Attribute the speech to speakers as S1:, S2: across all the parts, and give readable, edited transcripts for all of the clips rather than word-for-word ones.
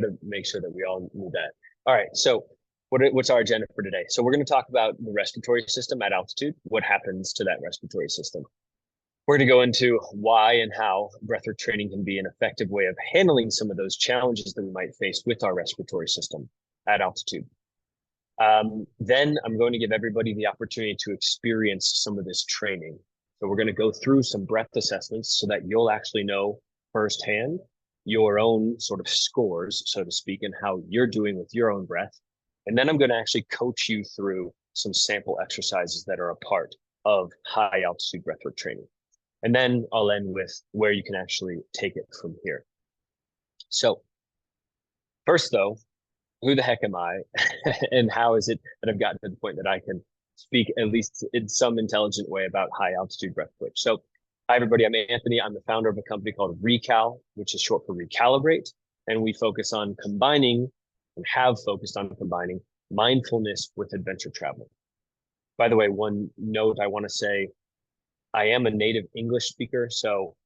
S1: to make sure that we all knew that. All right, so what's our agenda for today? So we're going to talk about the respiratory system at altitude, what happens to that respiratory system. We're going to go into why and how breathwork training can be an effective way of handling some of those challenges that we might face with our respiratory system at altitude. Then I'm going to give everybody the opportunity to experience some of this training. So we're going to go through some breath assessments so that you'll actually know firsthand your own sort of scores, so to speak, and how you're doing with your own breath. And then I'm going to actually coach you through some sample exercises that are a part of high altitude breathwork training. And then I'll end with where you can actually take it from here. So first though, who the heck am I? And how is it that I've gotten to the point that I can speak at least in some intelligent way about high altitude breathwork? So hi everybody, I'm Anthony. I'm the founder of a company called Recal, which is short for recalibrate. And we focus on combining and have focused on combining mindfulness with adventure travel. By the way, one note I want to say, I am a native English speaker, so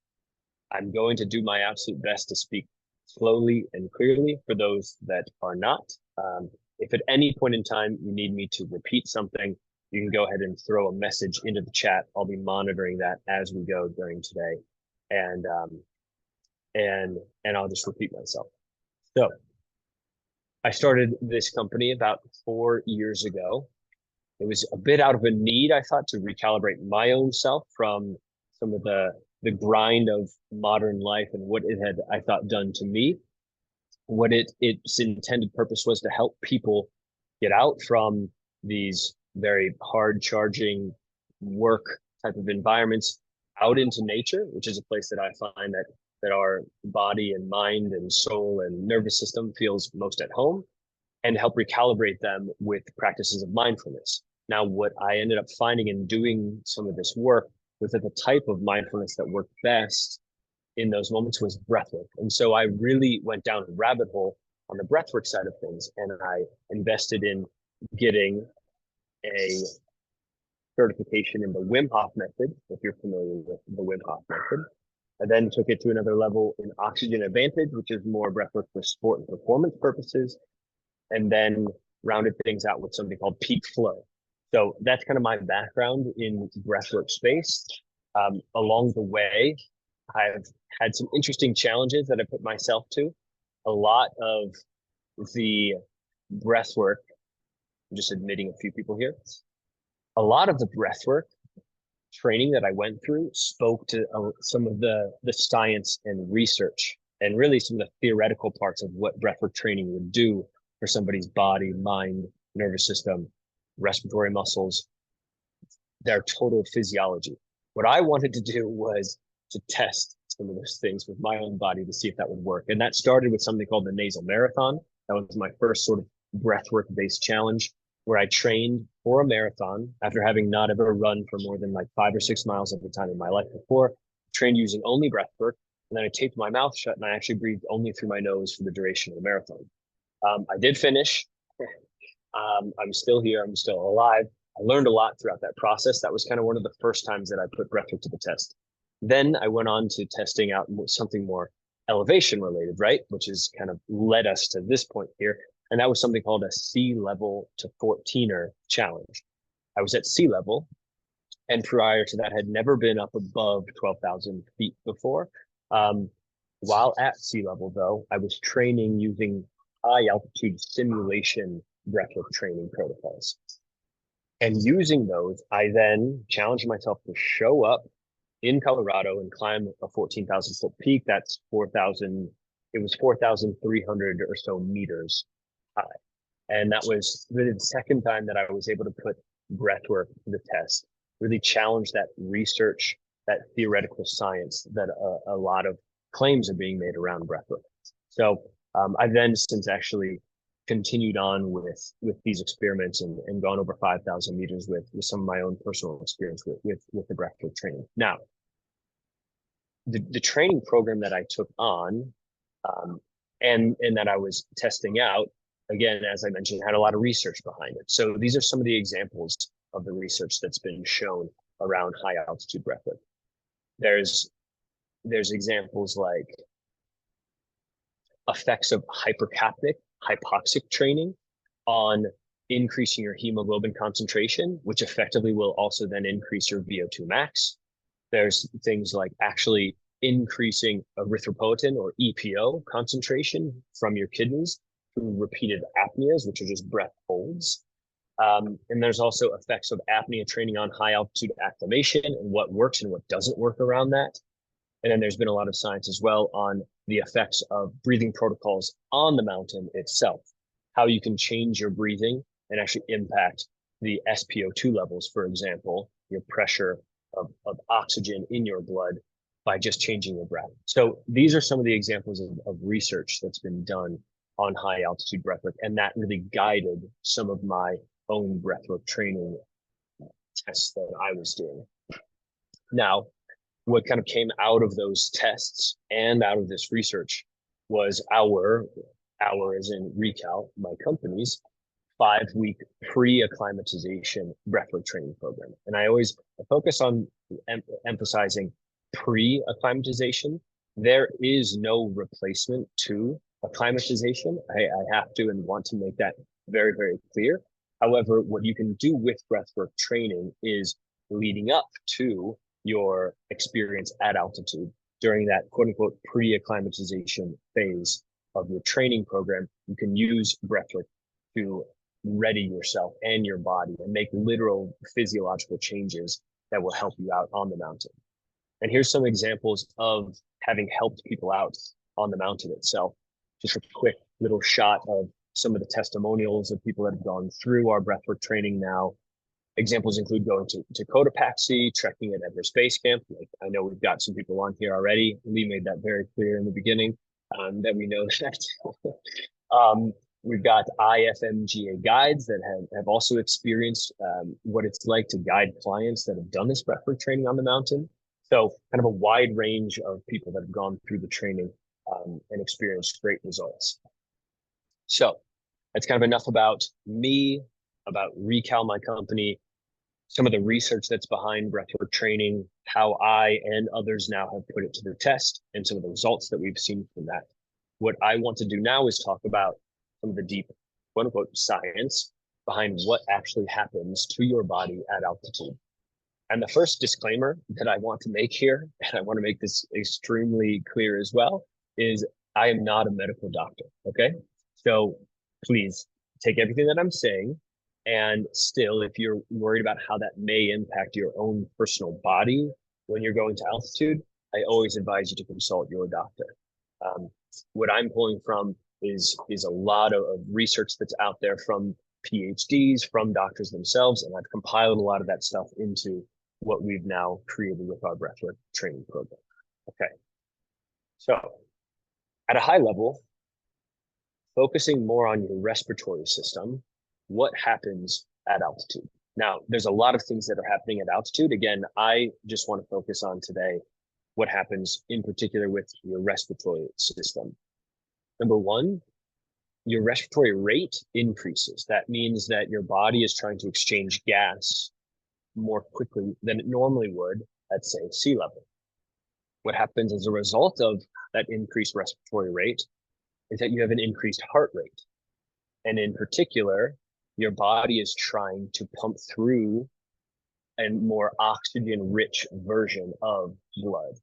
S1: I'm going to do my absolute best to speak slowly and clearly for those that are not. If at any point in time you need me to repeat something, you can go ahead and throw a message into the chat. I'll be monitoring that as we go during today, and I'll just repeat myself. So I started this company about 4 years ago. It was a bit out of a need, I thought, to recalibrate my own self from some of the grind of modern life and what it had, I thought, done to me. What its intended purpose was to help people get out from these very hard charging work type of environments out into nature, which is a place that I find that our body and mind and soul and nervous system feels most at home, and help recalibrate them with practices of mindfulness. Now, what I ended up finding in doing some of this work was that the type of mindfulness that worked best in those moments was breathwork. And so I really went down a rabbit hole on the breathwork side of things, and I invested in getting a certification in the Wim Hof method, if you're familiar with the Wim Hof method. I then took it to another level in Oxygen Advantage, which is more breathwork for sport and performance purposes, and then rounded things out with something called Peak Flow. So that's kind of my background in breathwork space. Along the way, I've had some interesting challenges that I put myself to. A lot of the breathwork, I'm just admitting a few people here. A lot of the breathwork training that I went through spoke to some of the science and research, and really some of the theoretical parts of what breathwork training would do for somebody's body, mind, nervous system, respiratory muscles, their total physiology. What I wanted to do was to test some of those things with my own body to see if that would work. And that started with something called the nasal marathon. That was my first sort of breathwork based challenge, where I trained for a marathon after having not ever run for more than like 5 or 6 miles at the time in my life before, trained using only breathwork. And then I taped my mouth shut and I actually breathed only through my nose for the duration of the marathon. I did finish. I'm still here. I'm still alive. I learned a lot throughout that process. That was kind of one of the first times that I put breathwork to the test. Then I went on to testing out something more elevation related, right? Which has kind of led us to this point here. And that was something called a sea level to 14er challenge. I was at sea level, and prior to that had never been up above 12,000 feet before. While at sea level though, I was training using high altitude simulation breathwork training protocols. And using those, I then challenged myself to show up in Colorado and climb a 14,000 foot peak. That's 4,000, it was 4,300 or so meters high. And that was the second time that I was able to put breathwork to the test, really challenge that research, that theoretical science that a lot of claims are being made around breathwork. So I've then since actually continued on with these experiments and gone over 5,000 meters with some of my own personal experience with the breathwork training. Now, the training program that I took on and that I was testing out, again, as I mentioned, had a lot of research behind it. So these are some of the examples of the research that's been shown around high altitude breathwork. There's examples like effects of hypercapnic, hypoxic training on increasing your hemoglobin concentration, which effectively will also then increase your VO2 max. There's things like actually increasing erythropoietin or EPO concentration from your kidneys through repeated apneas, which are just breath holds. And there's also effects of apnea training on high altitude acclimation and what works and what doesn't work around that. And then there's been a lot of science as well on the effects of breathing protocols on the mountain itself, how you can change your breathing and actually impact the SpO2 levels, for example, your pressure of oxygen in your blood by just changing your breath. So these are some of the examples of research that's been done on high altitude breathwork, and that really guided some of my own breathwork training tests that I was doing. Now, what kind of came out of those tests and out of this research was our as in Recal, my company's 5-week pre-acclimatization breathwork training program. And I always focus on emphasizing pre-acclimatization. There is no replacement to acclimatization. I have to and want to make that very, very clear. However, what you can do with breathwork training is leading up to your experience at altitude during that quote unquote pre-acclimatization phase of your training program. You can use breathwork to ready yourself and your body and make literal physiological changes that will help you out on the mountain. And here's some examples of having helped people out on the mountain itself. Just a quick little shot of some of the testimonials of people that have gone through our breathwork training now. Examples include going to Cotopaxi, trekking at Everest Base Camp. Like, I know we've got some people on here already. Lee made that very clear in the beginning, that we know that. We've got IFMGA guides that have also experienced what it's like to guide clients that have done this breathwork training on the mountain. So kind of a wide range of people that have gone through the training and experienced great results. So that's kind of enough about me, about Recal, my company, some of the research that's behind breathwork training, how I and others now have put it to the test, and some of the results that we've seen from that. What I want to do now is talk about some of the deep, quote unquote, science behind what actually happens to your body at altitude. And the first disclaimer that I want to make here, and I want to make this extremely clear as well, is I am not a medical doctor, okay? So please take everything that I'm saying, and still, if you're worried about how that may impact your own personal body when you're going to altitude, I always advise you to consult your doctor. What I'm pulling from is a lot of research that's out there from PhDs, from doctors themselves, and I've compiled a lot of that stuff into what we've now created with our breathwork training program. Okay, so at a high level, focusing more on your respiratory system, what happens at altitude? Now, there's a lot of things that are happening at altitude. Again, I just want to focus on today what happens in particular with your respiratory system. Number one, your respiratory rate increases. That means that your body is trying to exchange gas more quickly than it normally would at, say, sea level. What happens as a result of that increased respiratory rate is that you have an increased heart rate. And in particular, your body is trying to pump through a more oxygen-rich version of blood.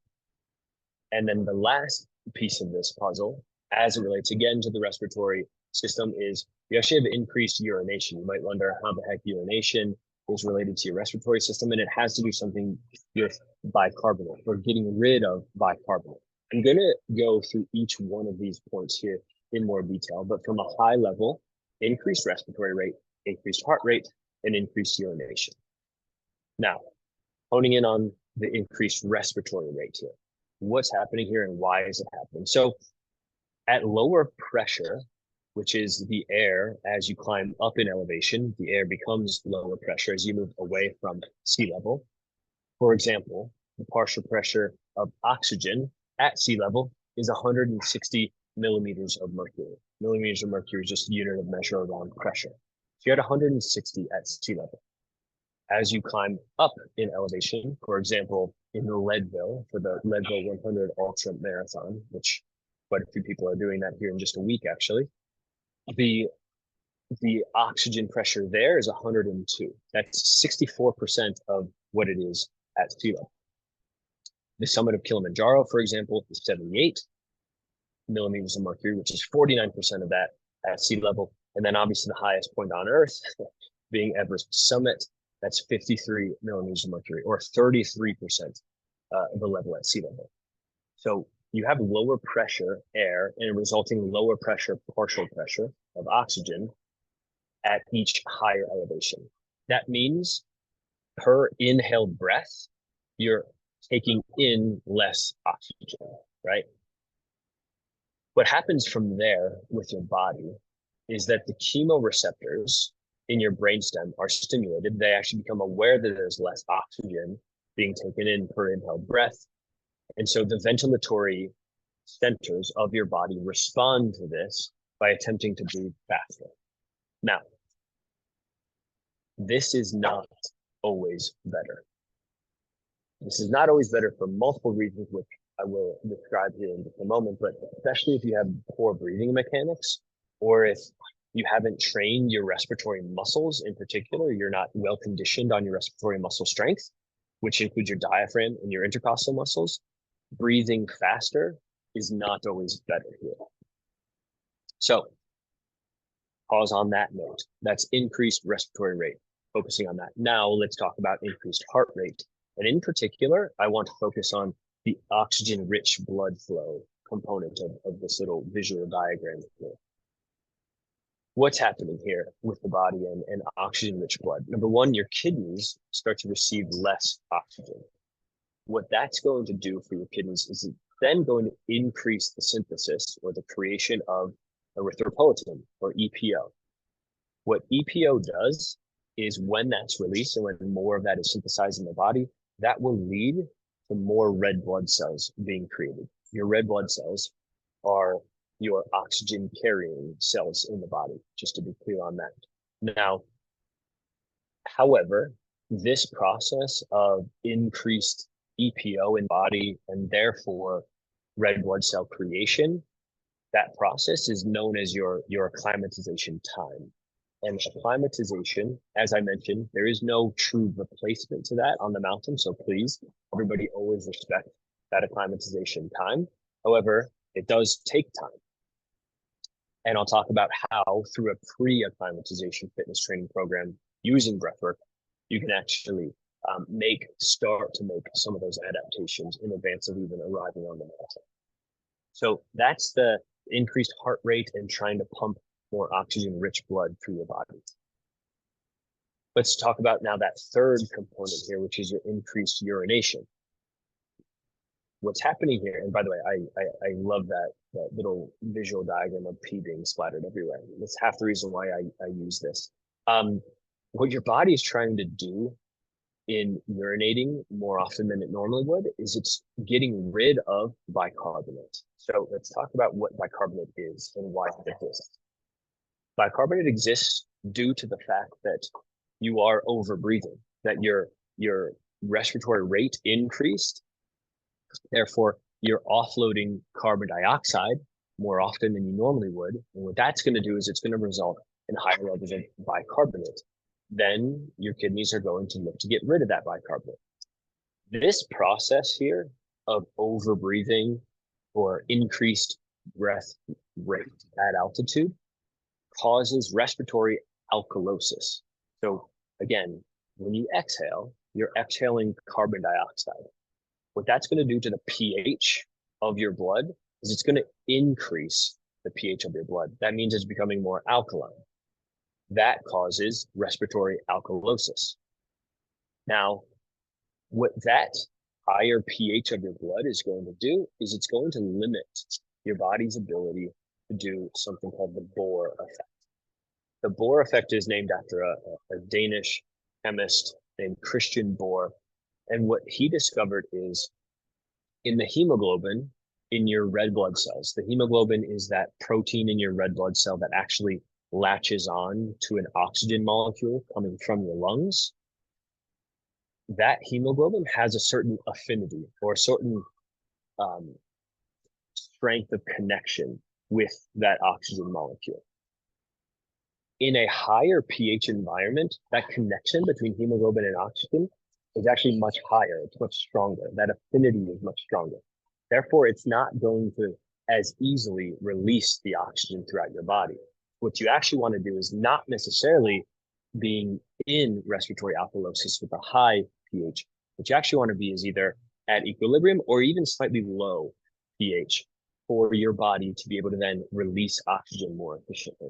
S1: And then the last piece of this puzzle, as it relates again to the respiratory system, is you actually have increased urination. You might wonder how the heck urination is related to your respiratory system, and it has to do something with bicarbonate, or getting rid of bicarbonate. I'm going to go through each one of these points here in more detail, but from a high level, increased respiratory rate, increased heart rate, and increased urination. Now, honing in on the increased respiratory rate here. What's happening here and why is it happening? So at lower pressure, which is the air, as you climb up in elevation, the air becomes lower pressure as you move away from sea level. For example, the partial pressure of oxygen at sea level is 160 millimeters of mercury. Millimeters of mercury is just a unit of measure around pressure. So you're at 160 at sea level. As you climb up in elevation, for example, in the Leadville, for the Leadville 100 Ultra Marathon, which quite a few people are doing that here in just a week, actually. The oxygen pressure there is 102. That's 64% of what it is at sea level. The summit of Kilimanjaro, for example, is 78 millimeters of mercury, which is 49% of that at sea level. And then obviously the highest point on Earth being Everest summit, that's 53 millimeters of mercury, or 33% of the level at sea level. So you have lower pressure air and resulting lower pressure, partial pressure of oxygen at each higher elevation. That means per inhaled breath, you're taking in less oxygen, right? What happens from there with your body is that the chemoreceptors in your brainstem are stimulated. They actually become aware that there's less oxygen being taken in per inhaled breath. And so the ventilatory centers of your body respond to this by attempting to breathe faster. Now, this is not always better. This is not always better for multiple reasons, which I will describe here in just a moment, but especially if you have poor breathing mechanics, or if you haven't trained your respiratory muscles in particular, you're not well conditioned on your respiratory muscle strength, which includes your diaphragm and your intercostal muscles, breathing faster is not always better here. So pause on that note. That's increased respiratory rate, focusing on that. Now let's talk about increased heart rate. And in particular, I want to focus on the oxygen-rich blood flow component of this little visual diagram here. What's happening here with the body and oxygen-rich blood? Number one, your kidneys start to receive less oxygen. What that's going to do for your kidneys is it's then going to increase the synthesis or the creation of erythropoietin or EPO. What EPO does is when that's released and when more of that is synthesized in the body, that will lead to more red blood cells being created. Your red blood cells are your oxygen carrying cells in the body, just to be clear on that. Now, however, this process of increased EPO in body and therefore red blood cell creation, that process is known as your acclimatization time. And acclimatization, as I mentioned, there is no true replacement to that on the mountain. So please, everybody always respect that acclimatization time. However, it does take time. And I'll talk about how through a pre-acclimatization fitness training program using breathwork, you can actually start to make some of those adaptations in advance of even arriving on the mountain. So that's the increased heart rate and trying to pump more oxygen-rich blood through your body. Let's talk about now that third component here, which is your increased urination. What's happening here, and by the way, I love that little visual diagram of pee being splattered everywhere. That's half the reason why I use this. What your body is trying to do in urinating more often than it normally would is it's getting rid of bicarbonate. So let's talk about what bicarbonate is and why it exists. Bicarbonate exists due to the fact that you are overbreathing, that your respiratory rate increased. Therefore, you're offloading carbon dioxide more often than you normally would. And what that's going to do is it's going to result in higher levels of bicarbonate. Then your kidneys are going to look to get rid of that bicarbonate. This process here of overbreathing or increased breath rate at altitude causes respiratory alkalosis. So again, when you exhale, you're exhaling carbon dioxide. What that's going to do to the pH of your blood is it's going to increase the pH of your blood. That means it's becoming more alkaline. That causes respiratory alkalosis. Now, what that higher pH of your blood is going to do is it's going to limit your body's ability to do something called the Bohr effect. The Bohr effect is named after a Danish chemist named Christian Bohr. And what he discovered is in the hemoglobin in your red blood cells, the hemoglobin is that protein in your red blood cell that actually latches on to an oxygen molecule coming from your lungs. That hemoglobin has a certain affinity or a certain strength of connection with that oxygen molecule. In a higher pH environment, that connection between hemoglobin and oxygen is actually much higher. It's much stronger. That affinity is much stronger. Therefore, it's not going to as easily release the oxygen throughout your body. What you actually want to do is not necessarily being in respiratory alkalosis with a high pH. What you actually want to be is either at equilibrium or even slightly low pH for your body to be able to then release oxygen more efficiently.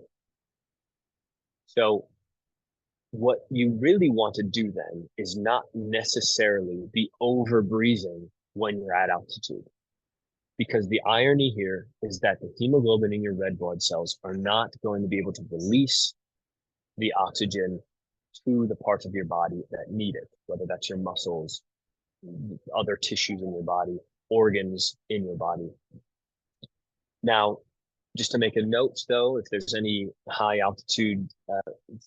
S1: So what you really want to do then is not necessarily be over breathing when you're at altitude. Because the irony here is that the hemoglobin in your red blood cells are not going to be able to release the oxygen to the parts of your body that need it, whether that's your muscles, other tissues in your body, organs in your body. Now, just to make a note, though, if there's any high altitude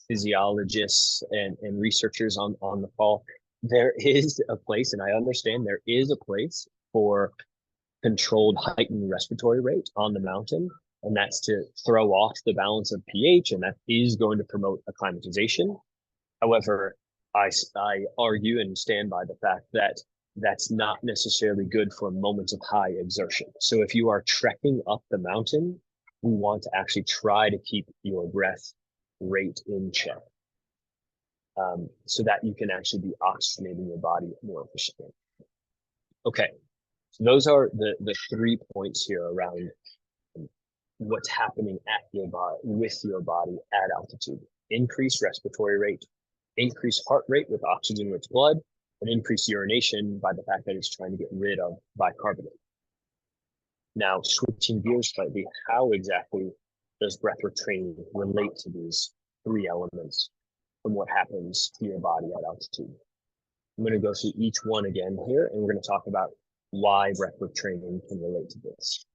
S1: physiologists and researchers on the call, there is a place, and I understand there is a place for controlled heightened respiratory rate on the mountain, and that's to throw off the balance of pH, and that is going to promote acclimatization. However, I argue and stand by the fact that that's not necessarily good for moments of high exertion. So if you are trekking up the mountain, we want to actually try to keep your breath rate in check, so that you can actually be oxygenating your body more efficiently. Okay, so those are the 3 points here around what's happening at your body, with your body at altitude. Increased respiratory rate, increased heart rate with oxygen-rich blood, and increased urination by the fact that it's trying to get rid of bicarbonate. Now, switching gears slightly, how exactly does breathwork training relate to these 3 elements from what happens to your body at altitude? I'm going to go through each one again here, and we're going to talk about why breathwork training can relate to this.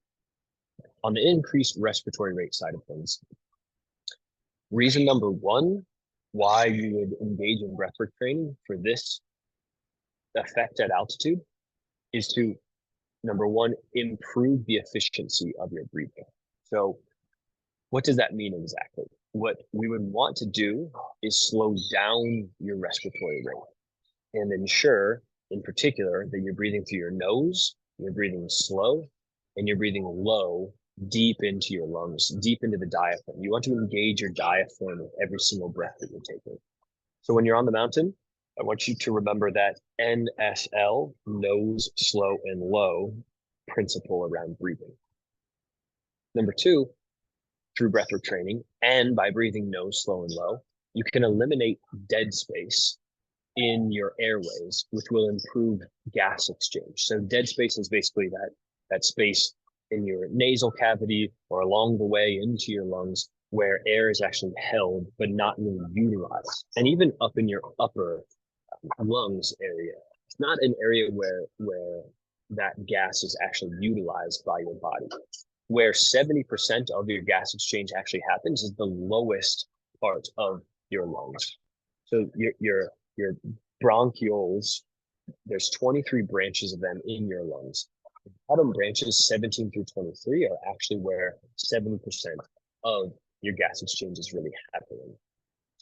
S1: On the increased respiratory rate side of things, reason number 1 why you would engage in breathwork training for this effect at altitude is to, number 1, improve the efficiency of your breathing. So what does that mean exactly? What we would want to do is slow down your respiratory rate and ensure, in particular, that you're breathing through your nose, you're breathing slow, and you're breathing low, deep into your lungs, deep into the diaphragm. You want to engage your diaphragm with every single breath that you're taking. So when you're on the mountain, I want you to remember that NSL, nose, slow, and low, principle around breathing. Number 2, through breathwork training and by breathing nose, slow, and low, you can eliminate dead space in your airways, which will improve gas exchange. So dead space is basically that space in your nasal cavity or along the way into your lungs where air is actually held but not really utilized. And even up in your upper lungs area, it's not an area where that gas is actually utilized by your body. Where 70% of your gas exchange actually happens is the lowest part of your lungs. So your bronchioles, there's 23 branches of them in your lungs. The bottom branches, 17 through 23, are actually where 70% of your gas exchange is really happening.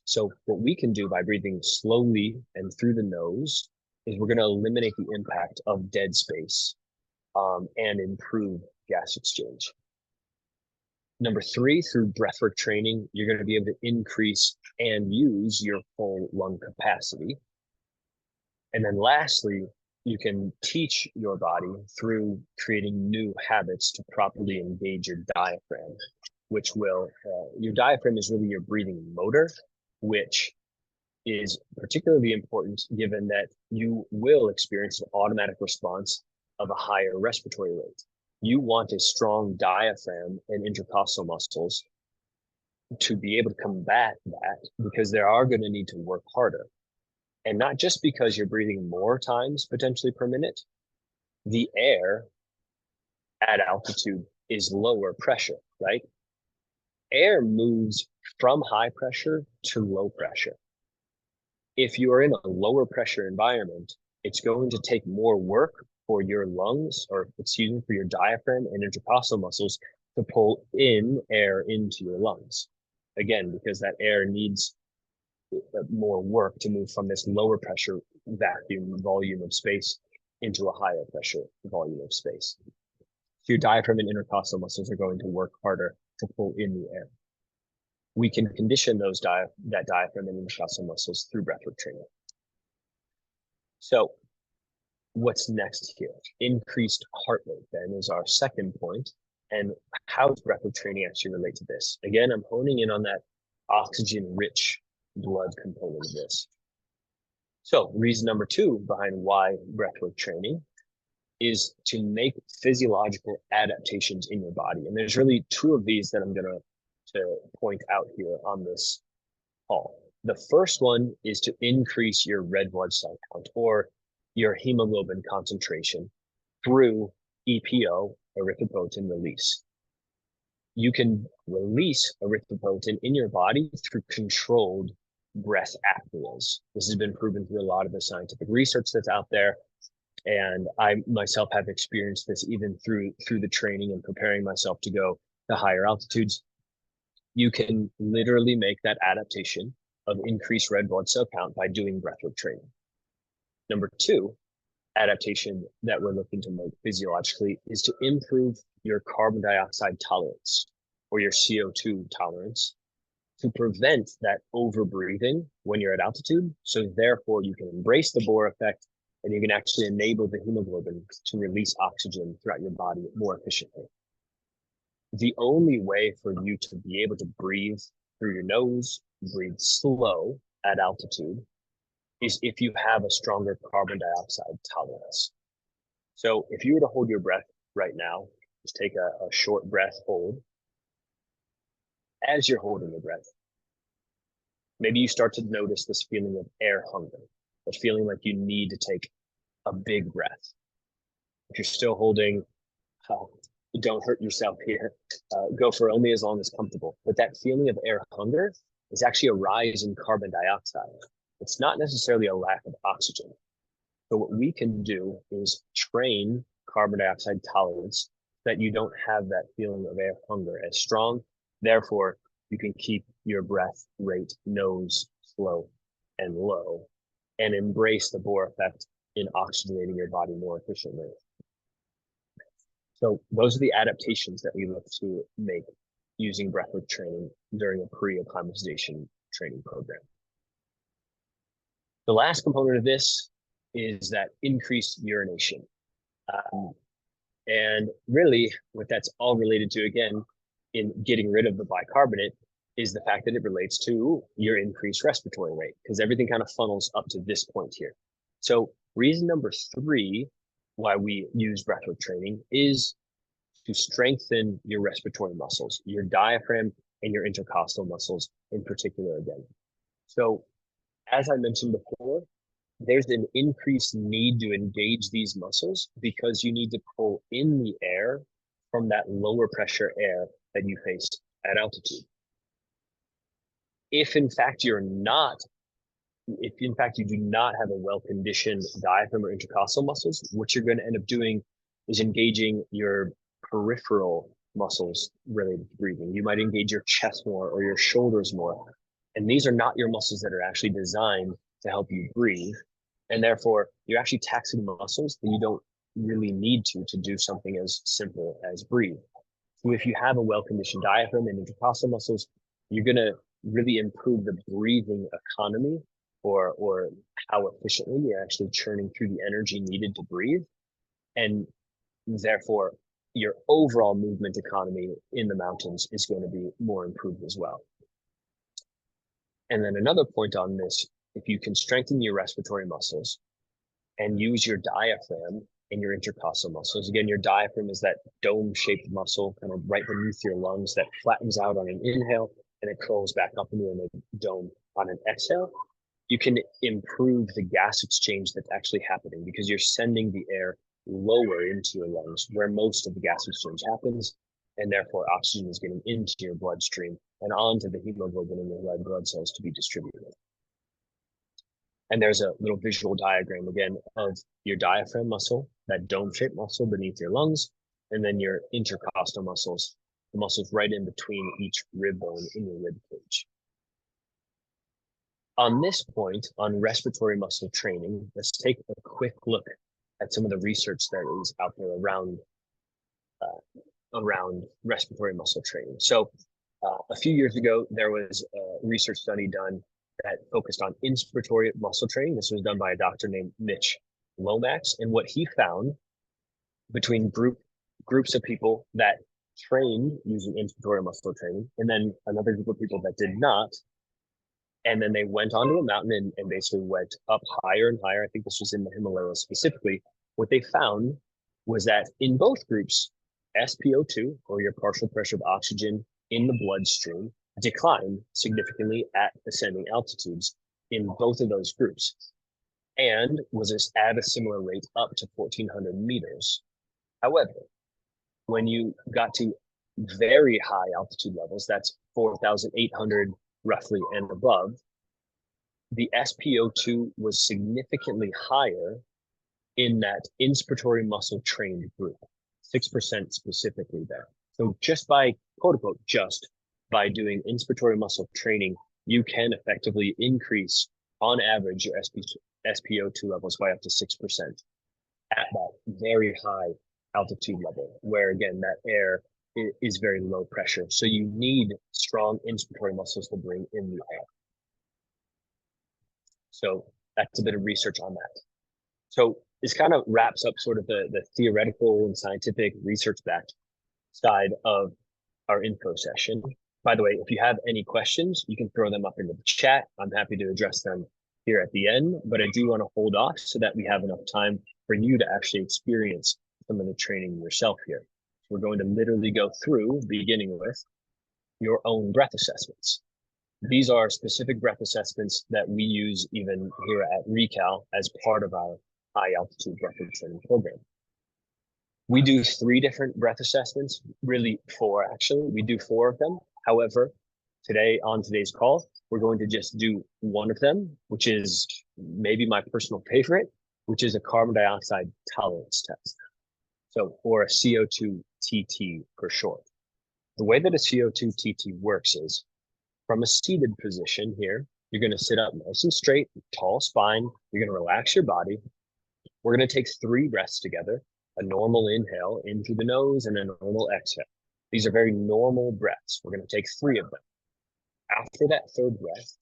S1: So what we can do by breathing slowly and through the nose is we're going to eliminate the impact of dead space and improve gas exchange. Number 3, through breathwork training, you're going to be able to increase and use your full lung capacity. And then lastly, you can teach your body through creating new habits to properly engage your diaphragm, which will, your diaphragm is really your breathing motor, which is particularly important given that you will experience an automatic response of a higher respiratory rate. You want a strong diaphragm and intercostal muscles to be able to combat that, because they are going to need to work harder. And not just because you're breathing more times potentially per minute, the air at altitude is lower pressure, right? Air moves from high pressure to low pressure. If you are in a lower pressure environment, it's going to take more work for your lungs, or excuse me, for your diaphragm and intercostal muscles to pull in air into your lungs. Again, because that air needs more work to move from this lower pressure vacuum volume of space into a higher pressure volume of space. So your diaphragm and intercostal muscles are going to work harder to pull in the air. We can condition those that diaphragm and intercostal muscles through breathwork training. So what's next here? Increased heart rate then is our second point. And how does breathwork training actually relate to this? Again, I'm honing in on that oxygen-rich blood component of this. So reason number two behind why breathwork training is to make physiological adaptations in your body. And there's really two of these that I'm going to point out here on this call. The first one is to increase your red blood cell count, or your hemoglobin concentration, through EPO, erythropoietin release. You can release erythropoietin in your body through controlled breath apneas. This has been proven through a lot of the scientific research that's out there. And I myself have experienced this even through the training and preparing myself to go to higher altitudes. You can literally make that adaptation of increased red blood cell count by doing breathwork training. Number two, adaptation that we're looking to make physiologically is to improve your carbon dioxide tolerance, or your CO2 tolerance, to prevent that overbreathing when you're at altitude. So therefore you can embrace the Bohr effect, and you can actually enable the hemoglobin to release oxygen throughout your body more efficiently. The only way for you to be able to breathe through your nose, breathe slow at altitude, is if you have a stronger carbon dioxide tolerance. So if you were to hold your breath right now, just take a short breath hold. As you're holding your breath, maybe you start to notice this feeling of air hunger, a feeling like you need to take a big breath. If you're still holding, don't hurt yourself here. Go for only as long as comfortable. But that feeling of air hunger is actually a rise in carbon dioxide. It's not necessarily a lack of oxygen. So what we can do is train carbon dioxide tolerance so that you don't have that feeling of air hunger as strong. Therefore, you can keep your breath rate nose, slow, and low, and embrace the Bohr effect in oxygenating your body more efficiently. So those are the adaptations that we look to make using breathwork training during a pre-acclimatization training program. The last component of this is that increased urination. And really what that's all related to, again, in getting rid of the bicarbonate, is the fact that it relates to your increased respiratory rate, because everything kind of funnels up to this point here. So reason number three why we use breathwork training is to strengthen your respiratory muscles, your diaphragm and your intercostal muscles in particular again. So as I mentioned before, there's an increased need to engage these muscles because you need to pull in the air from that lower pressure air that you face at altitude. If in fact you do not have a well-conditioned diaphragm or intercostal muscles, what you're going to end up doing is engaging your peripheral muscles related to breathing. You might engage your chest more or your shoulders more. And these are not your muscles that are actually designed to help you breathe. And therefore, you're actually taxing muscles that you don't really need to do something as simple as breathe. So if you have a well-conditioned diaphragm and intercostal muscles, you're going to really improve the breathing economy, or how efficiently you're actually churning through the energy needed to breathe. And therefore, your overall movement economy in the mountains is going to be more improved as well. And then another point on this, if you can strengthen your respiratory muscles and use your diaphragm and your intercostal muscles. Again, your diaphragm is that dome-shaped muscle kind of right beneath your lungs that flattens out on an inhale and it curls back up into a dome on an exhale. You can improve the gas exchange that's actually happening because you're sending the air lower into your lungs where most of the gas exchange happens, and therefore oxygen is getting into your bloodstream and onto the hemoglobin in your red blood cells to be distributed. And there's a little visual diagram again of your diaphragm muscle, that dome-shaped muscle beneath your lungs, and then your intercostal muscles, the muscles right in between each rib bone in your rib cage. On this point, on respiratory muscle training, let's take a quick look at some of the research that is out there around respiratory muscle training. So a few years ago, there was a research study done that focused on inspiratory muscle training. This was done by a doctor named Mitch Lomax. And what he found between groups of people that trained using inspiratory muscle training, and then another group of people that did not, and then they went onto a mountain and basically went up higher and higher. I think this was in the Himalayas specifically. What they found was that in both groups, SpO2, or your partial pressure of oxygen in the bloodstream, declined significantly at ascending altitudes in both of those groups, and was at a similar rate up to 1,400 meters. However, when you got to very high altitude levels, that's 4,800 roughly and above, the SpO2 was significantly higher in that inspiratory muscle trained group, 6% specifically there. So just by, quote unquote, just by doing inspiratory muscle training, you can effectively increase, on average, your SpO2 levels by up to 6% at that very high altitude level, where again, that air is very low pressure. So you need strong inspiratory muscles to bring in the air. So that's a bit of research on that. So this kind of wraps up sort of the theoretical and scientific research backed side of our info session. By the way, if you have any questions, you can throw them up into the chat. I'm happy to address them here at the end, but I do want to hold off so that we have enough time for you to actually experience some of the training yourself here. So we're going to literally go through, beginning with your own breath assessments. These are specific breath assessments that we use even here at Recal as part of our high altitude breathwork training program. We do 3 different breath assessments, really 4 actually. We do 4 of them. However, on today's call, we're going to just do one of them, which is maybe my personal favorite, which is a carbon dioxide tolerance test. So, or a CO2 TT for short. The way that a CO2 TT works is from a seated position here, you're going to sit up nice and straight, tall spine. You're going to relax your body. We're going to take 3 breaths together, a normal inhale in through the nose and a normal exhale. These are very normal breaths. We're going to take 3 of them. After that 3rd breath,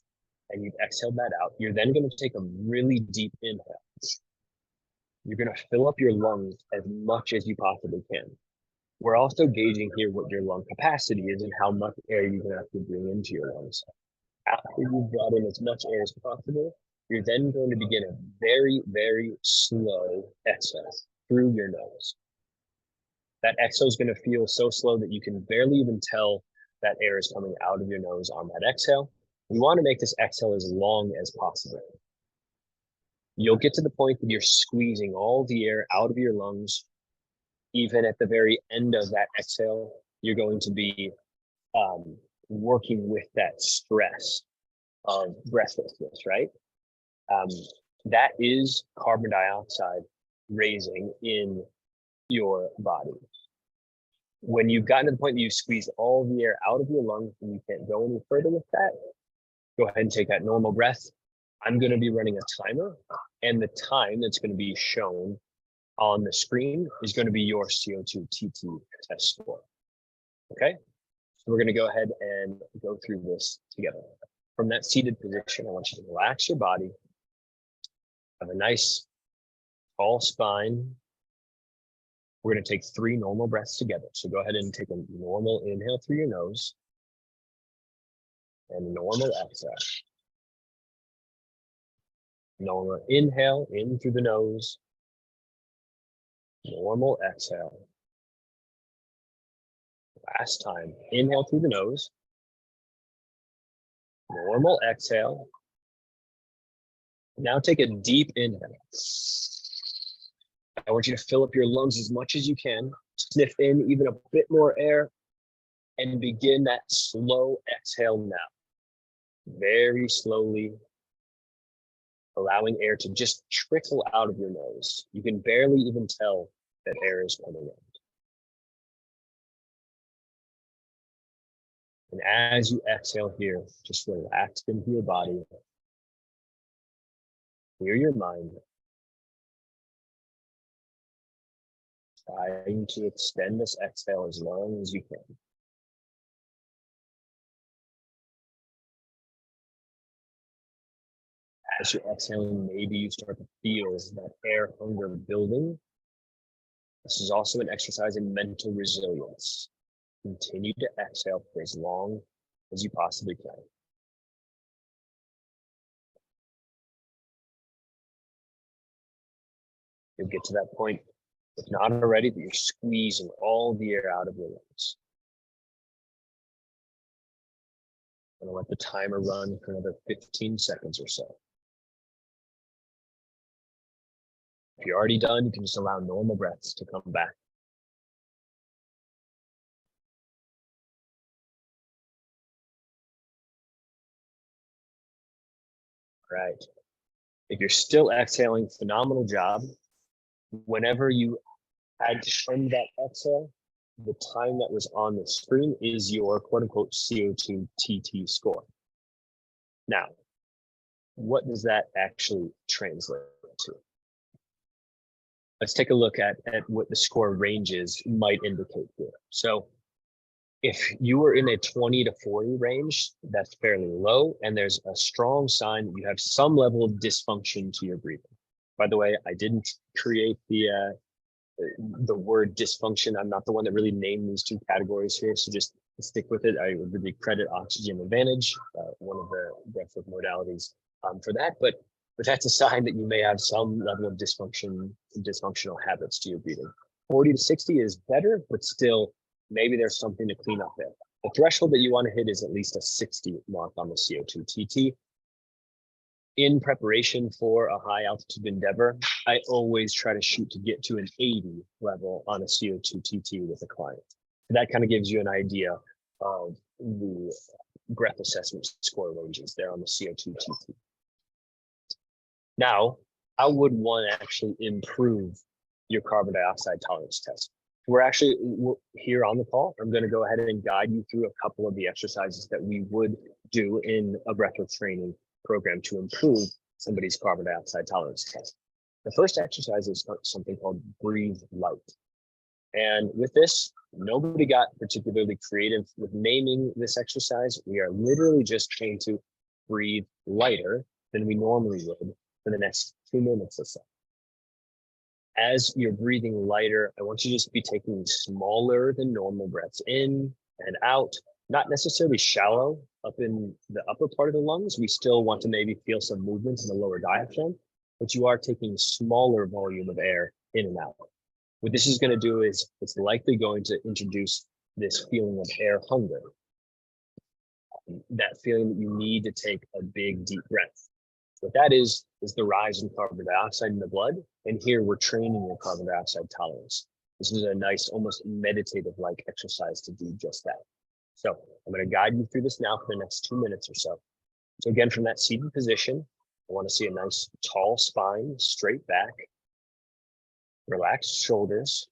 S1: and you've exhaled that out, you're then going to take a really deep inhale. You're going to fill up your lungs as much as you possibly can. We're also gauging here what your lung capacity is and how much air you're going to have to bring into your lungs. After you've brought in as much air as possible, you're then going to begin a very, very slow exhale through your nose. That exhale is going to feel so slow that you can barely even tell that air is coming out of your nose on that exhale. We want to make this exhale as long as possible. You'll get to the point that you're squeezing all the air out of your lungs. Even at the very end of that exhale, you're going to be working with that stress of breathlessness, right? That is carbon dioxide raising in your body. When you've gotten to the point that you squeeze all the air out of your lungs and you can't go any further with that, go ahead and take that normal breath. I'm going to be running a timer, and the time that's going to be shown on the screen is going to be your CO2 TT test score. Okay, so we're going to go ahead and go through this together. From that seated position, I want you to relax your body, have a nice tall spine. We're going to take 3 normal breaths together. So go ahead and take a normal inhale through your nose and normal exhale. Normal inhale in through the nose. Normal exhale. Last time, inhale through the nose. Normal exhale. Now take a deep inhale. I want you to fill up your lungs as much as you can. Sniff in even a bit more air and begin that slow exhale now. Very slowly. allowing air to just trickle out of your nose. You can barely even tell that air is coming out. And as you exhale here, just relax into your body, clear your mind, trying to extend this exhale as long as you can. As you're exhaling, maybe you start to feel that air hunger building. This is also an exercise in mental resilience. Continue to exhale for as long as you possibly can. You'll get to that point, if not already, that you're squeezing all the air out of your lungs. I'm gonna let the timer run for another 15 seconds or so. If you're already done, you can just allow normal breaths to come back. All right. If you're still exhaling, phenomenal job. Whenever you had to end that exhale, the time that was on the screen is your quote unquote CO2 TT score. Now, what does that actually translate to? Let's take a look at what the score ranges might indicate here. So if you were in a 20 to 40 range, that's fairly low, and there's a strong sign that you have some level of dysfunction to your breathing. By the way, I didn't create the word dysfunction. I'm not the one that really named these two categories here, so just stick with it. I would really credit Oxygen Advantage, one of the breathwork modalities, for that. But that's a sign that you may have some level of dysfunctional habits to your breathing. 40 to 60 is better, but still, maybe there's something to clean up there. The threshold that you want to hit is at least a 60 mark on the CO2 TT. In preparation for a high altitude endeavor, I always try to shoot to get to an 80 level on a CO2 TT with a client. That kind of gives you an idea of the breath assessment score ranges there on the CO2 TT. Now, how would one actually improve your carbon dioxide tolerance test? We're here on the call. I'm going to go ahead and guide you through a couple of the exercises that we would do in a breathwork training program to improve somebody's carbon dioxide tolerance test. The first exercise is something called breathe light. And with this, nobody got particularly creative with naming this exercise. We are literally just trying to breathe lighter than we normally would for the next 2 minutes or so. As you're breathing lighter, I want you to just be taking smaller than normal breaths in and out, not necessarily shallow up in the upper part of the lungs. We still want to maybe feel some movement in the lower diaphragm, but you are taking smaller volume of air in and out. What this is going to do is it's likely going to introduce this feeling of air hunger, that feeling that you need to take a big, deep breath. What that is the rise in carbon dioxide in the blood. And here we're training your carbon dioxide tolerance. This is a nice, almost meditative-like exercise to do just that. So I'm going to guide you through this now for the next 2 minutes or so. So again, from that seated position, I want to see a nice tall spine, straight back, relaxed shoulders.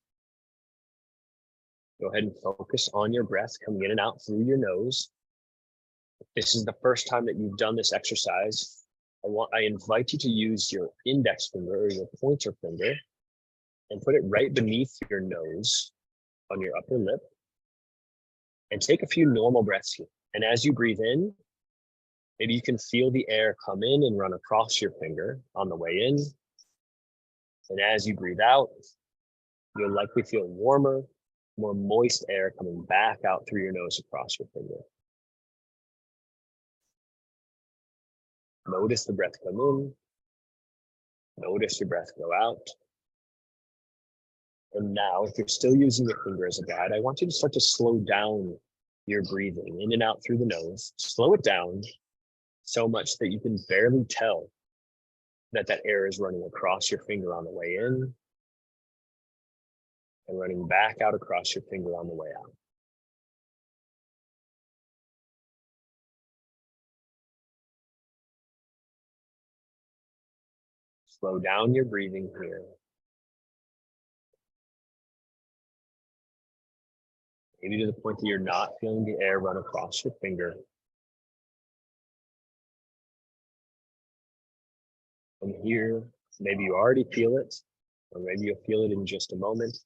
S1: Go ahead and focus on your breath coming in and out through your nose. If this is the first time that you've done this exercise, I invite you to use your index finger or your pointer finger and put it right beneath your nose on your upper lip and take a few normal breaths here. And as you breathe in, maybe you can feel the air come in and run across your finger on the way in. And as you breathe out, you'll likely feel warmer, more moist air coming back out through your nose across your finger. Notice the breath come in. Notice your breath go out. And now, if you're still using your finger as a guide, I want you to start to slow down your breathing in and out through the nose. Slow it down so much that you can barely tell that air is running across your finger on the way in and running back out across your finger on the way out. Slow down your breathing here. Maybe to the point that you're not feeling the air run across your finger. And here, maybe you already feel it, or maybe you'll feel it in just a moment.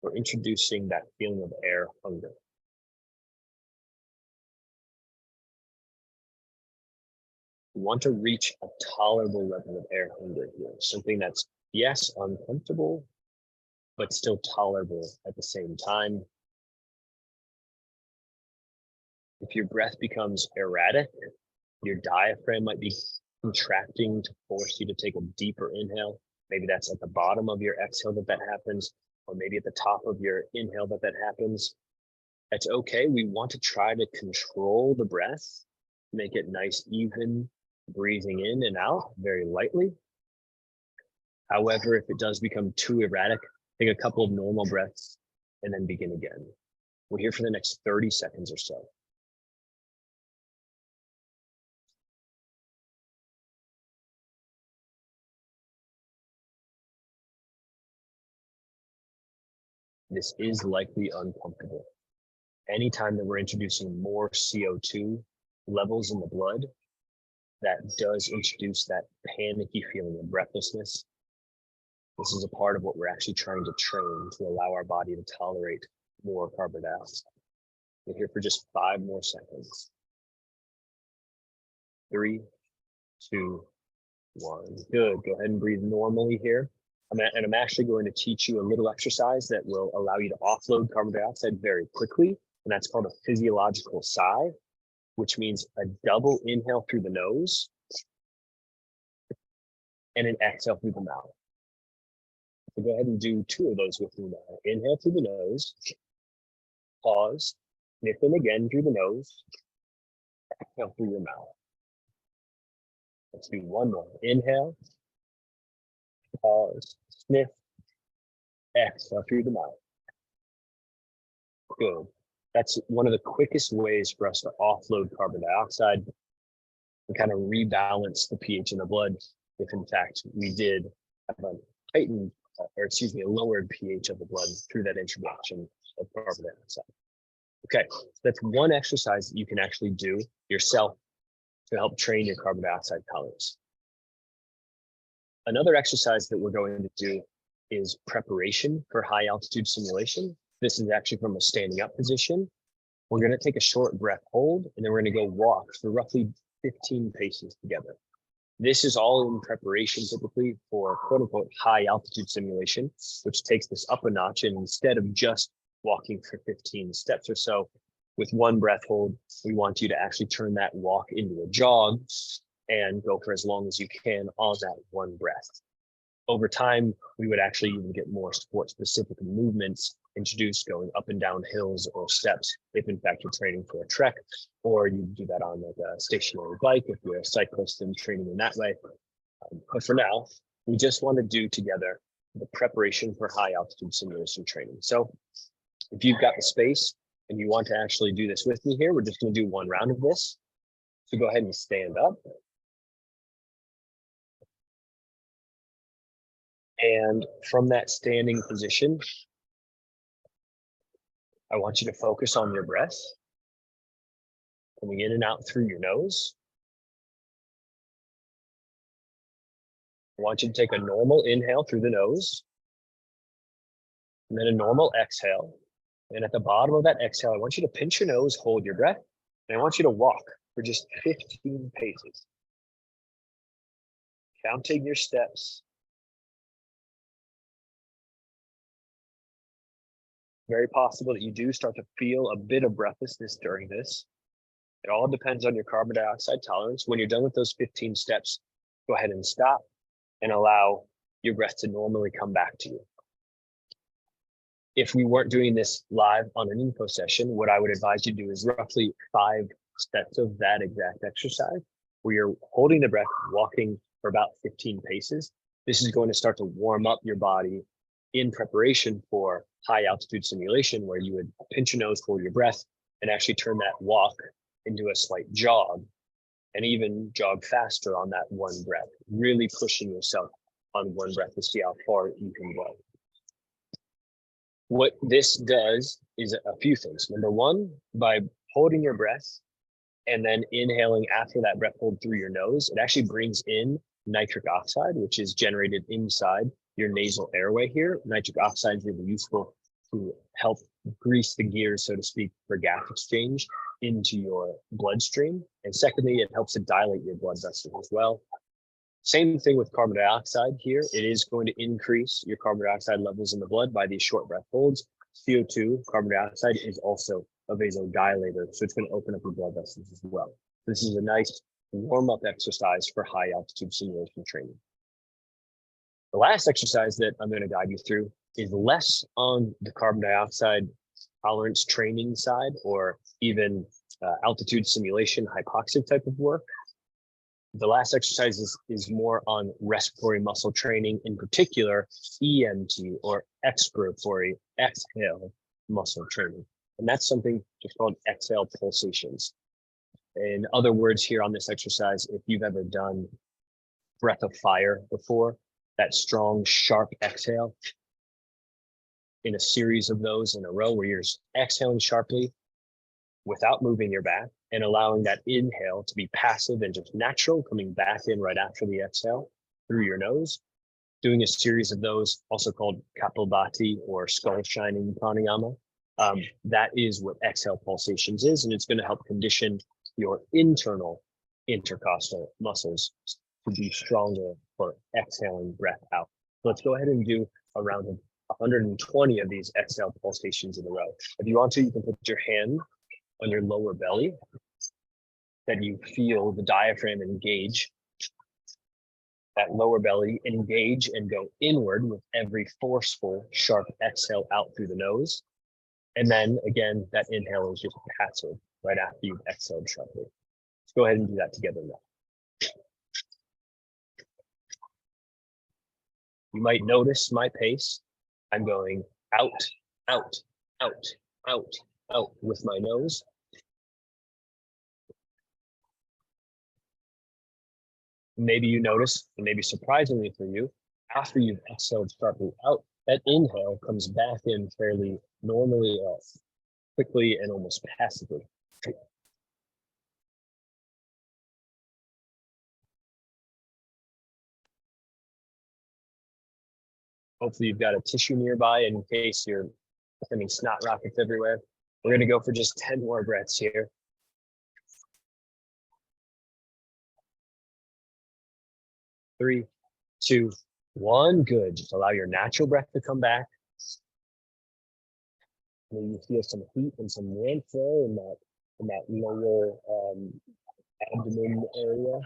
S1: We're introducing that feeling of air hunger. We want to reach a tolerable level of air hunger here, something that's, yes, uncomfortable, but still tolerable at the same time. If your breath becomes erratic, your diaphragm might be contracting to force you to take a deeper inhale. Maybe that's at the bottom of your exhale that happens, or maybe at the top of your inhale that happens. That's okay. We want to try to control the breath, make it nice, even breathing in and out very lightly. However, if it does become too erratic, take a couple of normal breaths and then begin again. We're here for the next 30 seconds or so. This is likely uncomfortable. Anytime that we're introducing more CO2 levels in the blood, that does introduce that panicky feeling of breathlessness. This is a part of what we're actually trying to train to allow our body to tolerate more carbon dioxide. We're here for just 5 more seconds. 3, 2, 1. Good. Go ahead and breathe normally here. I'm actually going to teach you a little exercise that will allow you to offload carbon dioxide very quickly. And that's called a physiological sigh, which means a double inhale through the nose and an exhale through the mouth. So go ahead and do 2 of those with me now. Inhale through the nose, pause, sniff in again through the nose, exhale through your mouth. Let's do 1 more. Inhale, pause, sniff, exhale through the mouth. Good. That's one of the quickest ways for us to offload carbon dioxide and kind of rebalance the pH in the blood if in fact we did have a heightened, a lowered pH of the blood through that introduction of carbon dioxide. Okay, so that's one exercise that you can actually do yourself to help train your carbon dioxide tolerance. Another exercise that we're going to do is preparation for high altitude simulation. This is actually from a standing up position. We're going to take a short breath hold, and then we're going to go walk for roughly 15 paces together. This is all in preparation typically for quote unquote high altitude simulation, which takes this up a notch. And instead of just walking for 15 steps or so with 1 breath hold, we want you to actually turn that walk into a jog and go for as long as you can on that 1 breath. Over time, we would actually even get more sport specific movements introduced, going up and down hills or steps if in fact you're training for a trek, or you do that on like a stationary bike if you're a cyclist and training in that way. But for now, we just want to do together the preparation for high altitude simulation training. So if you've got the space and you want to actually do this with me here, we're just going to do 1 round of this. So go ahead and stand up. And from that standing position, I want you to focus on your breath, coming in and out through your nose. I want you to take a normal inhale through the nose, and then a normal exhale. And at the bottom of that exhale, I want you to pinch your nose, hold your breath, and I want you to walk for just 15 paces. Counting your steps. Very possible that you do start to feel a bit of breathlessness during this. It all depends on your carbon dioxide tolerance. When you're done with those 15 steps, go ahead and stop and allow your breath to normally come back to you. If we weren't doing this live on an info session, what I would advise you to do is roughly 5 steps of that exact exercise, where you're holding the breath, walking for about 15 paces. This is going to start to warm up your body in preparation for high altitude simulation, where you would pinch your nose, hold your breath, and actually turn that walk into a slight jog, and even jog faster on that 1 breath, really pushing yourself on one breath to see how far you can go. What this does is a few things. Number one, by holding your breath and then inhaling after that breath hold through your nose, it actually brings in nitric oxide, which is generated inside your nasal airway here. Nitric oxide is really useful to help grease the gears, so to speak, for gas exchange into your bloodstream. And secondly, it helps to dilate your blood vessels as well. Same thing with carbon dioxide here. It is going to increase your carbon dioxide levels in the blood by these short breath holds. CO2, carbon dioxide, is also a vasodilator, so it's going to open up your blood vessels as well. This is a nice warm-up exercise for high altitude simulation training. The last exercise that I'm going to guide you through is less on the carbon dioxide tolerance training side, or even altitude simulation hypoxic type of work. The last exercise is more on respiratory muscle training, in particular EMT, or expiratory exhale muscle training. And that's something just called exhale pulsations. In other words, here on this exercise, if you've ever done breath of fire before, that strong, sharp exhale in a series of those in a row where you're just exhaling sharply without moving your back and allowing that inhale to be passive and just natural, coming back in right after the exhale through your nose. Doing a series of those, also called Kapalbhati or skull shining pranayama. That is what exhale pulsations is, and it's going to help condition your internal intercostal muscles to be stronger for exhaling breath out. So let's go ahead and do a round of 120 of these exhale pulsations in a row. If you want to, you can put your hand on your lower belly, that you feel the diaphragm engage, that lower belly engage and go inward with every forceful, sharp exhale out through the nose. And then again, that inhale is just passive right after you've exhaled sharply. Let's go ahead and do that together now. You might notice my pace. I'm going out, out, out, out, out with my nose. Maybe you notice, and maybe surprisingly for you, after you've exhaled sharply out, that inhale comes back in fairly normally, quickly, and almost passively. Hopefully you've got a tissue nearby in case you're sending snot rockets everywhere. We're going to go for just 10 more breaths here. 3, 2, 1. Good. Just allow your natural breath to come back. And you feel some heat and some warmth there in that lower abdomen area.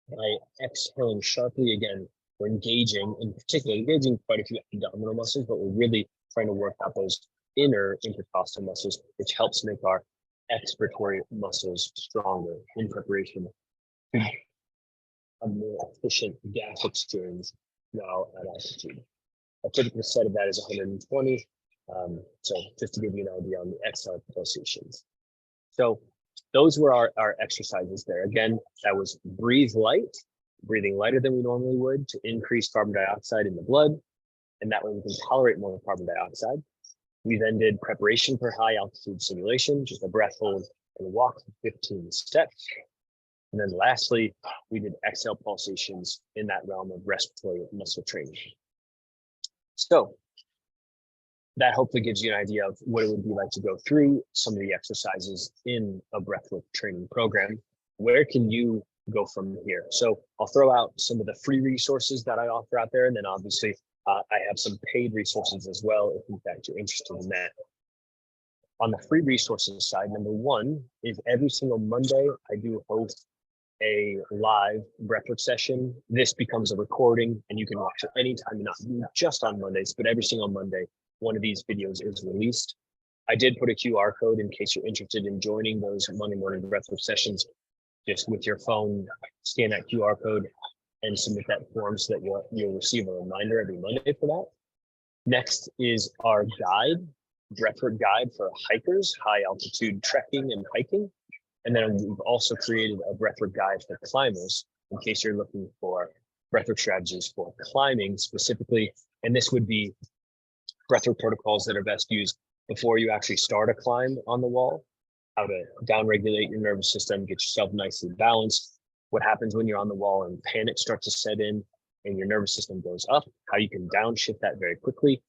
S1: By exhaling sharply, again, we're engaging, in particular, engaging quite a few abdominal muscles, but we're really trying to work out those inner intercostal muscles, which helps make our expiratory muscles stronger in preparation to a more efficient gas exchange now at altitude. A typical set of that is 120. So just to give you an idea on the exhale pulsations. So those were our exercises there. Again, that was breathe light, breathing lighter than we normally would to increase carbon dioxide in the blood. And that way we can tolerate more carbon dioxide. We then did preparation for high altitude simulation, just a breath hold and walk for 15 steps. And then lastly, we did exhale pulsations in that realm of respiratory muscle training. So that hopefully gives you an idea of what it would be like to go through some of the exercises in a breathwork training program. Where can you go from here? So I'll throw out some of the free resources that I offer out there. And then obviously I have some paid resources as well, if in fact you're interested in that. On the free resources side, number one is every single Monday, I do host a live breathwork session. This becomes a recording and you can watch it anytime, not just on Mondays, but every single Monday, one of these videos is released. I did put a QR code in case you're interested in joining those Monday morning breathwork sessions. Just with your phone, scan that QR code and submit that form so that you'll receive a reminder every Monday for that. Next is our guide, breathwork guide for hikers, high altitude trekking and hiking. And then we've also created a breathwork guide for climbers in case you're looking for breathwork strategies for climbing specifically. And this would be breathwork protocols that are best used before you actually start a climb on the wall, how to downregulate your nervous system, get yourself nicely balanced, what happens when you're on the wall and panic starts to set in and your nervous system goes up, how you can downshift that very quickly.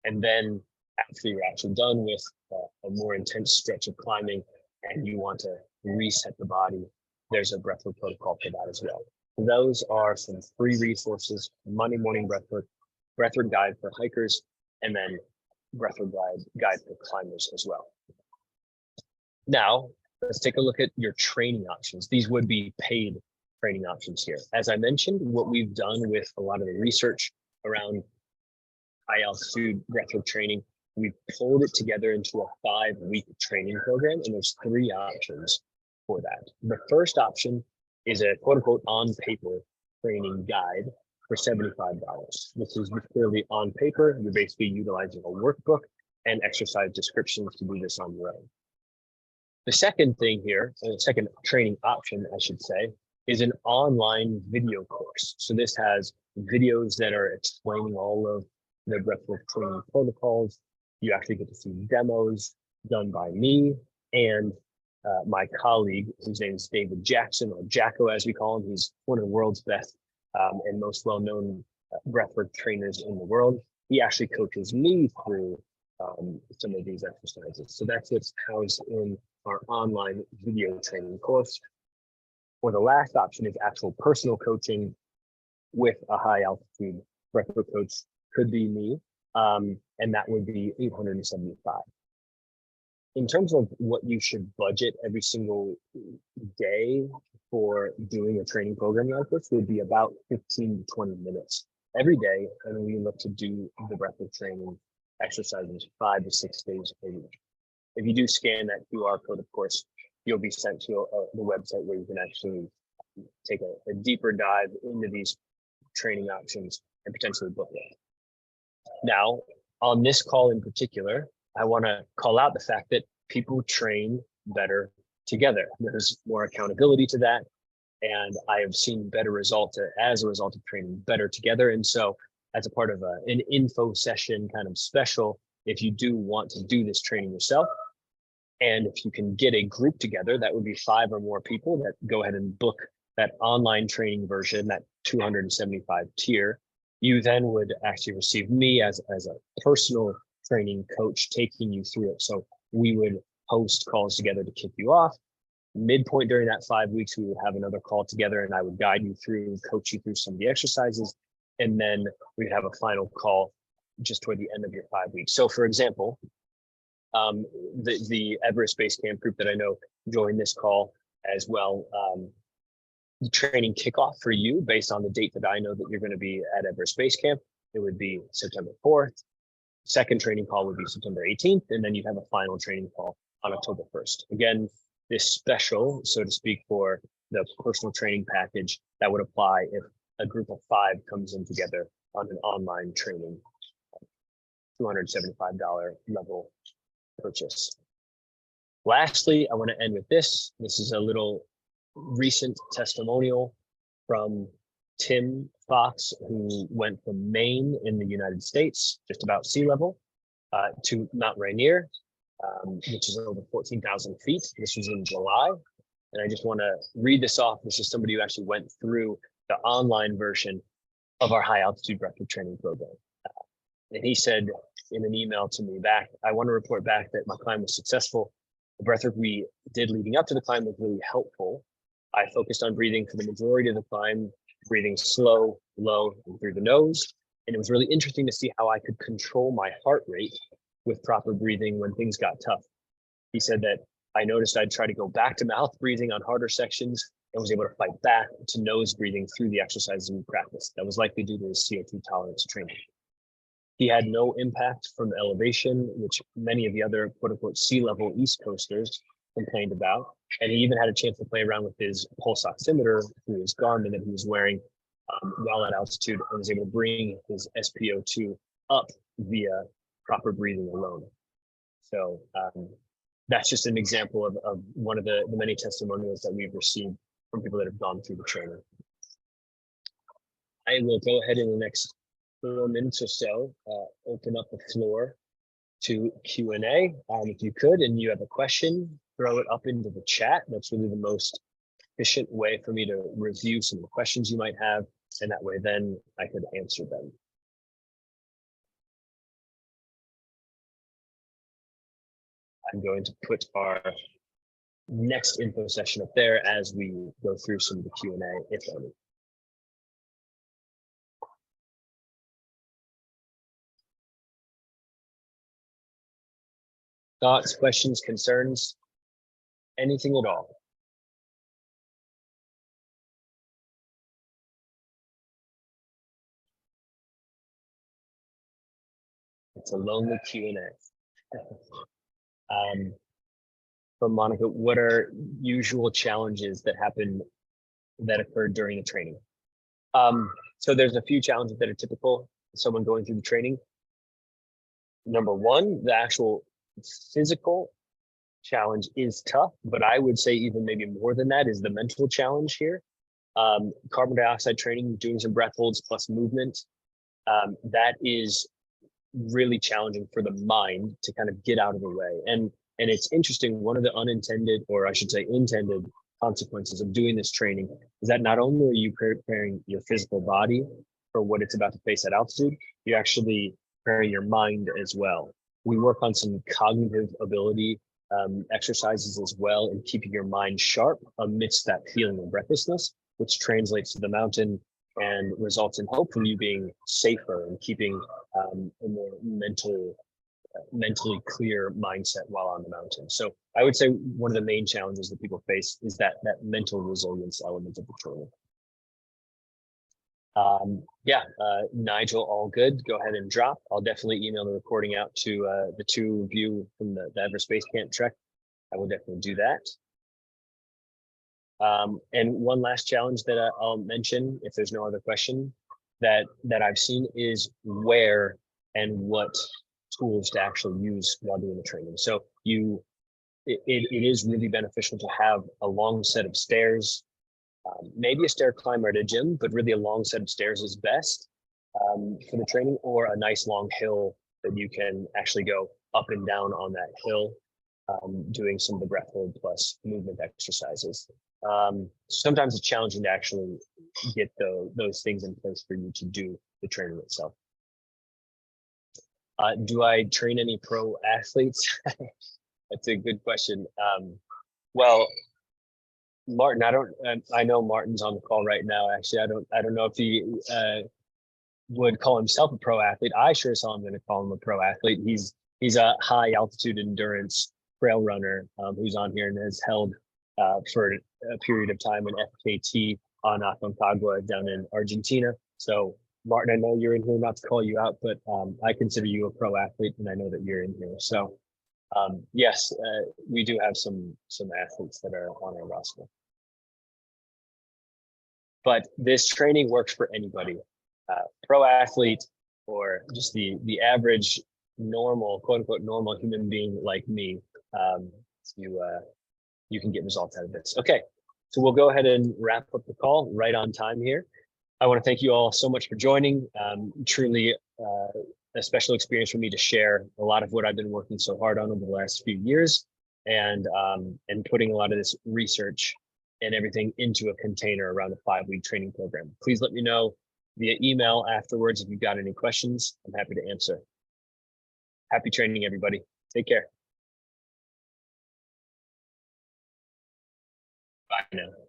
S1: And then after you're actually done with a more intense stretch of climbing and you want to reset the body, there's a breathwork protocol for that as well. Those are some free resources: Monday morning breathwork guide for hikers, and then breathwork guide for climbers as well. Now, let's take a look at your training options. These would be paid training options here. As I mentioned, what we've done with a lot of the research around high altitude breathwork training, we've pulled it together into a 5-week training program, and there's 3 options for that. The first option is a quote unquote on paper training guide for $75. This is purely on paper. You're basically utilizing a workbook and exercise descriptions to do this on your own. The second thing here, the second training option, I should say, is an online video course. So this has videos that are explaining all of the breathwork training protocols. You actually get to see demos done by me and my colleague, whose name is David Jackson, or Jacko as we call him. He's one of the world's best and most well-known breathwork trainers in the world. He actually coaches me through some of these exercises. So that's what's housed in our online video training course. Or the last option is actual personal coaching with a high altitude breathwork coach, could be me, and that would be $875. In terms of what you should budget every single day for doing a training program like this, would be about 15 to 20 minutes every day. And we look to do the breathwork training exercises 5 to 6 days a week. If you do scan that QR code, of course, you'll be sent to the website where you can actually take a deeper dive into these training options and potentially book it. Now, on this call in particular, I want to call out the fact that people train better together. There's more accountability to that. And I have seen better results as a result of training better together. And so as a part of an info session kind of special, if you do want to do this training yourself, and if you can get a group together, that would be 5 or more people, that go ahead and book that online training version, that 275 tier, you then would actually receive me as a personal training coach taking you through it. So we would host calls together to kick you off. Midpoint during that 5 weeks, we would have another call together and I would guide you through, coach you through some of the exercises. And then we'd have a final call just toward the end of your 5 weeks. So for example, the Everest Base Camp group that I know joined this call as well. The training kickoff for you based on the date that I know that you're going to be at Everest Base Camp, it would be September 4th. Second training call would be September 18th, and then you'd have a final training call on October 1st. Again, this special, so to speak, for the personal training package that would apply if a group of 5 comes in together on an online training, $275 level purchase. Lastly, I want to end with this. This is a little recent testimonial from Tim Fox, who went from Maine in the United States, just about sea level, to Mount Rainier, which is over 14,000 feet. This was in July. And I just want to read this off. This is somebody who actually went through the online version of our high altitude breathwork training program. And he said in an email to me back, I want to report back that my climb was successful. The breathwork we did leading up to the climb was really helpful. I focused on breathing for the majority of the climb, breathing slow, low, and through the nose. And it was really interesting to see how I could control my heart rate with proper breathing when things got tough. He said that I noticed I'd try to go back to mouth breathing on harder sections and was able to fight back to nose breathing through the exercises we practiced. That was likely due to his CO2 tolerance training. He had no impact from elevation, which many of the other quote unquote sea level East Coasters complained about. And he even had a chance to play around with his pulse oximeter through his Garmin that he was wearing while at altitude, and was able to bring his SpO2 up via proper breathing alone. So that's just an example of one of the many testimonials that we've received from people that have gone through the training. I will go ahead in the next 4 minutes or so, open up the floor to Q&A. If you could, and you have a question, throw it up into the chat. That's really the most efficient way for me to review some of the questions you might have, and that way then I could answer them. I'm going to put our next info session up there as we go through some of the Q&A, if any. Thoughts, questions, concerns, anything at all? It's a lonely Q&A. But Monica, what are usual challenges that occurred during the training? So there's a few challenges that are typical of someone going through the training. Number one, the actual physical challenge is tough, but I would say even maybe more than that is the mental challenge here. Carbon dioxide training, doing some breath holds plus movement, that is really challenging for the mind to kind of get out of the way. And it's interesting, one of the unintended, or I should say intended, consequences of doing this training is that not only are you preparing your physical body for what it's about to face at altitude, you're actually preparing your mind as well. We work on some cognitive ability exercises as well, and keeping your mind sharp amidst that feeling of breathlessness, which translates to the mountain and results in hopefully you being safer and keeping a more mentally clear mindset while on the mountain. So I would say one of the main challenges that people face is that mental resilience element of the training. Nigel, all good. Go ahead and drop. I'll definitely email the recording out to the two of you from the Everest Base Camp Trek. I will definitely do that. And one last challenge that I'll mention, if there's no other question, that I've seen is where and what tools to actually use while doing the training. So it is really beneficial to have a long set of stairs, maybe a stair climber at a gym, but really a long set of stairs is best for the training, or a nice long hill that you can actually go up and down on that hill, doing some of the breath hold plus movement exercises. Sometimes it's challenging to actually get those things in place for you to do the training itself. Do I train any pro athletes? That's a good question. Well, Martin, I know Martin's on the call right now. Actually, I don't know if he would call himself a pro athlete. I sure saw him going to call him a pro athlete. He's a high altitude endurance trail runner who's on here and has held for a period of time in FKT on Aconcagua down in Argentina. So Martin, I know you're in here, not to call you out, but I consider you a pro athlete, and I know that you're in here. So yes, we do have some athletes that are on our roster. But this training works for anybody, pro athlete or just the average normal, quote unquote, normal human being like me. You can get results out of this. Okay, so we'll go ahead and wrap up the call right on time here. I want to thank you all so much for joining. Truly a special experience for me to share a lot of what I've been working so hard on over the last few years, and putting a lot of this research and everything into a container around a 5-week training program. Please let me know via email afterwards if you've got any questions. I'm happy to answer. Happy training, everybody. Take care. Bye now.